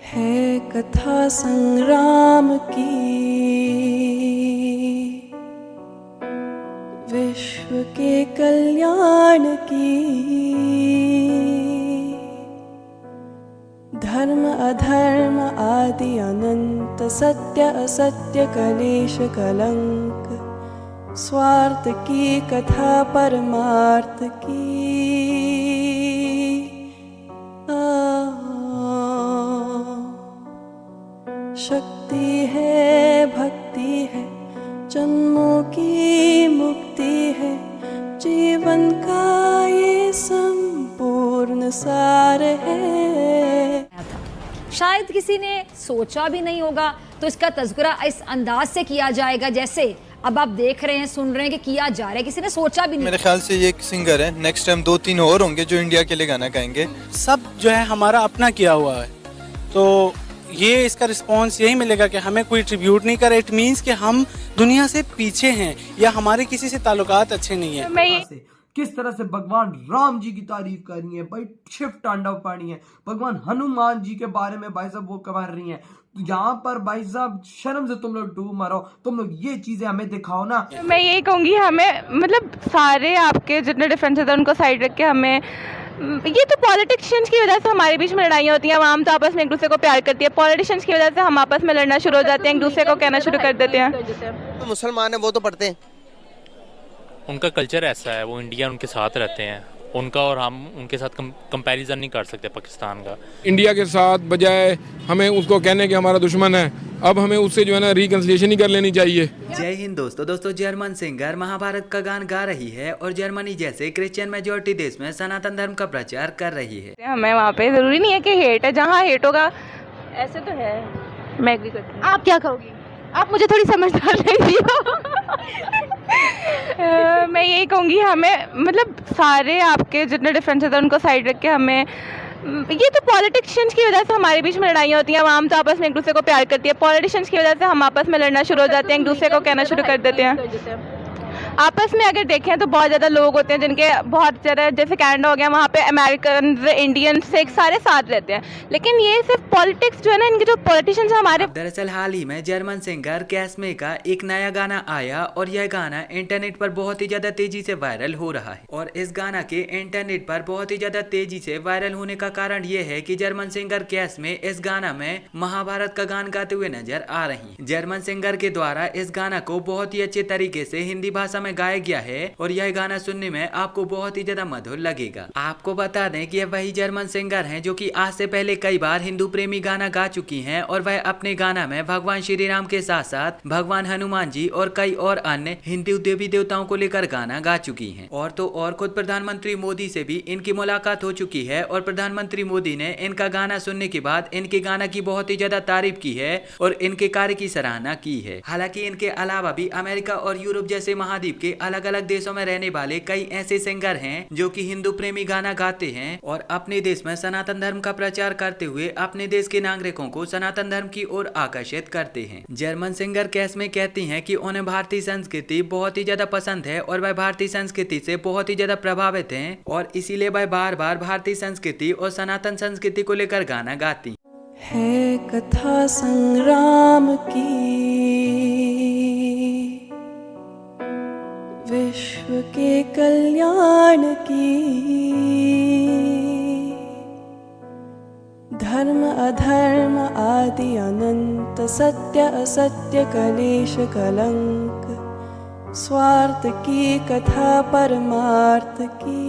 है कथा संग्राम की, विश्व के कल्याण की। धर्म अधर्म आदि अनंत, सत्य असत्य कलेश कलंक, स्वार्थ की कथा परमार्थ की। शक्ति है, भक्ति है, जन्मों की मुक्ति है, जीवन का ये संपूर्ण सार है। शायद किसी ने सोचा भी नहीं होगा, तो इसका तज़किरा इस अंदाज से किया जाएगा जैसे अब आप देख रहे हैं, सुन रहे हैं कि किया जा रहा है। किसी ने सोचा भी नहीं। मेरे ख्याल से ये एक सिंगर है, नेक्स्ट टाइम 2-3 और होंगे जो इंडिया के लिए गाना गाएंगे। सब जो है हमारा अपना किया हुआ है, तो ये इसका रिस्पांस यही मिलेगा कि हमें कोई ट्रिब्यूट नहीं करे। इट मीन्स कि हम दुनिया से पीछे हैं या हमारे किसी से ताल्लुकात अच्छे नहीं है। किस तरह से भगवान राम जी की तारीफ कर रही है भाई, शिव तांडव पानी है। भगवान हनुमान जी के बारे में भाई साहब वो कमा रही हैं। यहाँ पर भाई साहब शर्म से तुम लोग डूब मरो, तुम लोग ये चीजें हमें दिखाओ ना। मैं यही कहूँगी, हमें मतलब सारे आपके जितने डिफरेंसेस हैं उनको साइड रख के हमें, ये तो पॉलिटिशियंस की वजह से हमारे बीच में लड़ाइयाँ होती हैं। आवाम तो आपस में एक दूसरे को प्यार करती है, पॉलिटिशियंस की वजह से हम आपस में लड़ना शुरू हो जाते हैं, एक दूसरे को कहना शुरू कर देते हैं। तो मुसलमान है वो तो पढ़ते हैं, उनका कल्चर ऐसा है, वो इंडिया उनके साथ रहते हैं, उनका और हम उनके साथ कंपैरिजन नहीं कर सकते पाकिस्तान का। इंडिया के साथ बजाय हमें उसको कहने कि हमारा दुश्मन है, अब हमें उससे जो है ना रिकंसिलिएशन ही कर लेनी चाहिए। जय हिंद दोस्तों, जर्मन सिंगर महाभारत का गान गा रही है और जर्मनी जैसे क्रिश्चियन मेजोरिटी देश में सनातन धर्म का प्रचार कर रही है। हमें वहाँ पे जरूरी नहीं है कि हेट है, जहाँ हेट होगा ऐसे तो है। मैं एग्री करती हूँ। आप क्या कहोगी? आप मुझे थोड़ी समझदार लग रही हो। मैं यही कहूँगी, हमें मतलब सारे आपके जितने डिफरेंसेस हैं उनको साइड रख के हमें, ये तो पॉलिटिशियंस की वजह से हमारे बीच में लड़ाइयाँ होती हैं। आवाम तो आपस में एक दूसरे को प्यार करती है, पॉलिटिशियंस की वजह से हम आपस में लड़ना शुरू हो जाते हैं, एक दूसरे को कहना शुरू कर देते हैं। आपस में अगर देखें तो बहुत ज़्यादा लोग होते हैं जिनके बहुत ज़्यादा, जैसे कनाडा हो गया, वहाँ पे अमेरिकन इंडियन सिख सारे साथ रहते हैं, लेकिन ये सिर्फ पॉलिटिक्स जो है ना, इनके जो पॉलिटिशियंस हैं हमारे। दरअसल हाल ही में जर्मन सिंगर कैस्मे का एक नया गाना आया और यह गाना इंटरनेट पर बहुत ही ज्यादा तेजी से वायरल हो रहा है। और इस गाना के इंटरनेट पर बहुत ही ज्यादा तेजी से वायरल होने का कारण ये है कि जर्मन सिंगर कैस्मे इस गाना में महाभारत का गान गाते हुए नजर आ रही है। जर्मन सिंगर के द्वारा इस गाना को बहुत ही अच्छे तरीके से हिंदी भाषा में गाया गया है और यह गाना सुनने में आपको बहुत ही ज्यादा मधुर लगेगा। आपको बता दें कि यह वही जर्मन सिंगर हैं जो कि आज से पहले कई बार हिंदू प्रेमी गाना गा चुकी हैं और वह अपने गाना में भगवान श्री राम के साथ साथ भगवान हनुमान जी और कई और अन्य हिंदू देवी देवताओं को लेकर गाना गा चुकी हैं। और तो और खुद प्रधानमंत्री मोदी से भी इनकी मुलाकात हो चुकी है और प्रधानमंत्री मोदी ने इनका गाना सुनने के बाद इनके गाना की बहुत ही ज्यादा तारीफ की है और इनके कार्य की सराहना की है। हालांकि इनके अलावा भी अमेरिका और यूरोप जैसे महाद्वीप के अलग अलग देशों में रहने वाले कई ऐसे सिंगर हैं जो कि हिंदू प्रेमी गाना गाते हैं और अपने देश में सनातन धर्म का प्रचार करते हुए अपने देश के नागरिकों को सनातन धर्म की ओर आकर्षित करते हैं। जर्मन सिंगर कैस्मे कहती हैं कि उन्हें भारतीय संस्कृति बहुत ही ज्यादा पसंद है और वह भारतीय संस्कृति से बहुत ही ज्यादा प्रभावित हैं और इसीलिए वह बार बार भारतीय संस्कृति और सनातन संस्कृति को लेकर गाना गाती है। कथा संग्राम की, विश्व के कल्याण की। धर्म अधर्म आदि अनंत, सत्य असत्य कलेश कलंक, स्वार्थ की कथा परमार्थ की।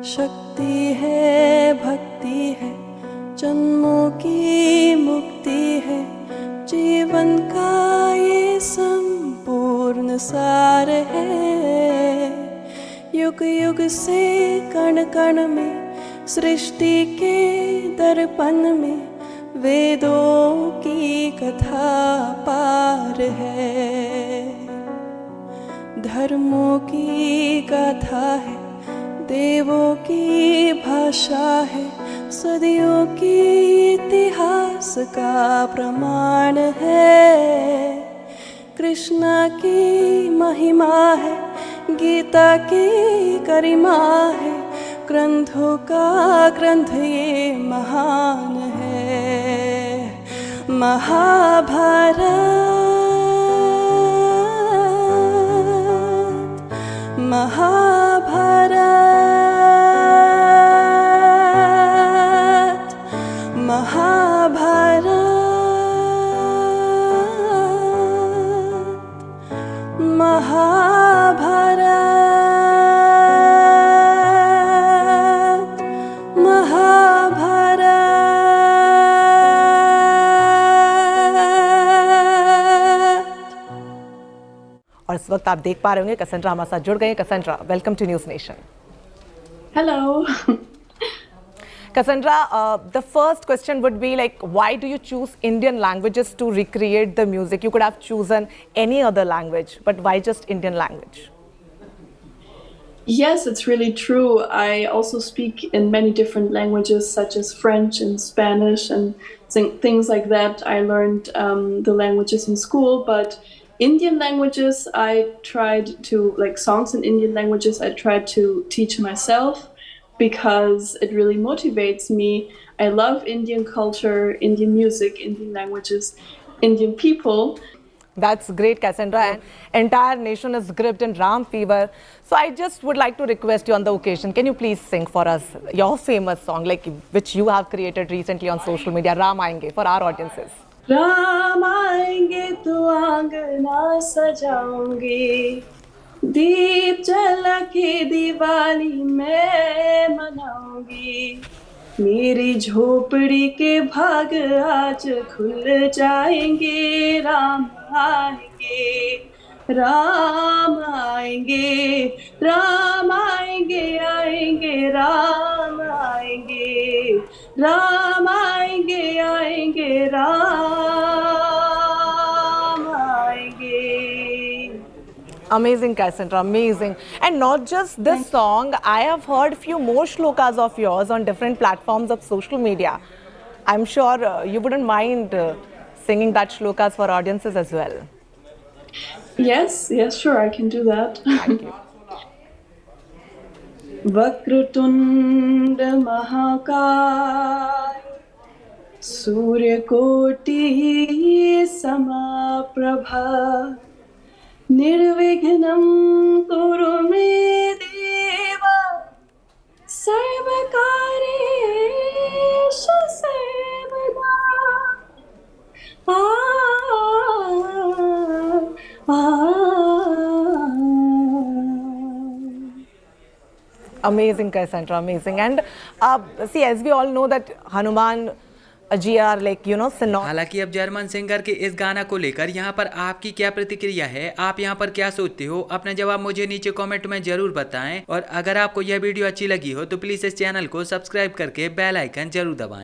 शक्ति है, भक्ति है, जन्मों की मुक्ति है, जीवन का ये संपूर्ण सार है। युग युग से कण कण में, सृष्टि के दर्पण में, वेदों की कथा पार है। धर्मों की गाथा है, देवों की भाषा है, सदियों की इतिहास का प्रमाण है। कृष्णा की महिमा है, गीता की गरिमा है, ग्रंथों का ग्रंथ ये महान है। महाभारत, महाभारत, महाभारत, महाभारत, महाभारत। और इस वक्त आप देख पा रहे होंगे कैसेंड्रा हमारे साथ जुड़ गए हैं। Cassandra, welcome to News Nation. Hello. Cassandra, the first question would be like, why do you choose Indian languages to recreate the music? You could have chosen any other language, but why just Indian language? Yes, it's really true. I also speak in many different languages, such as French and Spanish and things like that. I learned the languages in school, but Indian languages, I tried to, like songs in Indian languages, I tried to teach myself because it really motivates me. I love Indian culture, Indian music, Indian languages, Indian people. That's great, Cassandra. And entire nation is gripped in Ram fever. So I just would like to request you on the occasion, can you please sing for us your famous song, like which you have created recently on social media, Ram Aayenge, for our audiences. Ram आएंगे तो आंगना सजाऊंगी, दीप जला के दिवाली मैं मनाऊंगी, मेरी झोपड़ी के भाग आज खुल जाएंगे। राम आएंगे, राम आएंगे, राम आएंगे, आएंगे राम आएंगे, राम आएंगे, आएंगे राम आएंगे। Amazing, Cassandra, amazing. And not just this song, I have heard few more shlokas of yours on different platforms of social media. I'm sure you wouldn't mind singing that shlokas for audiences as well. Yes, sure, I can do that. Thank you. Vakratunda महाकाय, सूर्यकोटि समप्रभा, निर्विघ्नं कुरु मे देव, सर्वकार्येषु सर्वदा। Amazing, Cassandra, amazing. And see, as we all know that Hanuman ji are like, you know, synonymous. हालांकि अब German singer के इस गाना को लेकर यहाँ पर आपकी क्या प्रतिक्रिया है, आप यहाँ पर क्या सोचते हो, अपना जवाब मुझे नीचे कमेंट में जरूर बताएं। और अगर आपको यह वीडियो अच्छी लगी हो तो प्लीज इस चैनल को सब्सक्राइब करके बेल आइकन जरूर दबाएं।